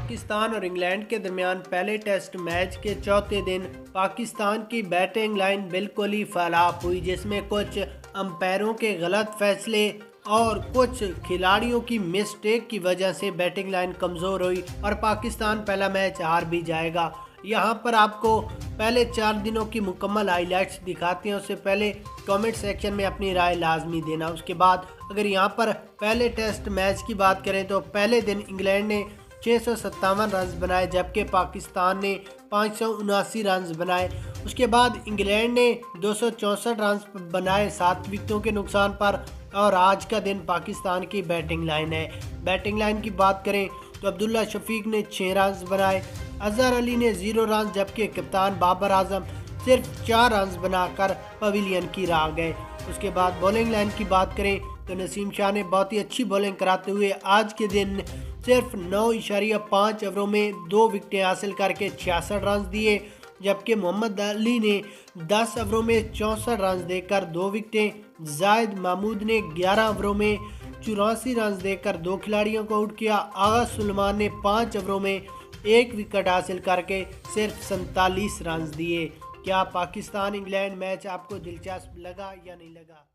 पाकिस्तान और इंग्लैंड के दरमियान पहले टेस्ट मैच के चौथे दिन पाकिस्तान की बैटिंग लाइन बिल्कुल ही फलाप हुई, जिसमें कुछ अंपायरों के गलत फैसले और कुछ खिलाड़ियों की मिस्टेक की वजह से बैटिंग लाइन कमज़ोर हुई और पाकिस्तान पहला मैच हार भी जाएगा। यहाँ पर आपको पहले 4 दिनों की मुकम्मल हाइलाइट्स दिखाते हैं। उससे पहले कमेंट सेक्शन में अपनी राय लाजमी देना। उसके बाद अगर यहाँ पर पहले टेस्ट मैच की बात करें तो पहले दिन इंग्लैंड ने 657 रन बनाए, जबकि पाकिस्तान ने 579 रन बनाए। उसके बाद इंग्लैंड ने 264 रन बनाए 7 विकेटों के नुकसान पर। और आज का दिन पाकिस्तान की बैटिंग लाइन है। बैटिंग लाइन की बात करें तो अब्दुल्ला शफीक ने 6 रन बनाए, अजहर अली ने 0 रन, जबकि कप्तान बाबर आजम सिर्फ 4 रन बनाकर पवेलियन की राह गए। उसके बाद बॉलिंग लाइन की बात करें तो नसीम शाह ने बहुत ही अच्छी बॉलिंग कराते हुए आज के दिन सिर्फ 9.5 ओवरों में 2 विकेटें हासिल करके 66 रन दिए, जबकि मोहम्मद अली ने 10 ओवरों में 64 रन देकर 2 विकेटें, जायद महमूद ने 11 ओवरों में 84 रन देकर 2 खिलाड़ियों को आउट किया। आगा सुलेमान ने 5 ओवरों में 1 विकेट हासिल करके सिर्फ 47 रन दिए। क्या पाकिस्तान इंग्लैंड मैच आपको दिलचस्प लगा या नहीं लगा?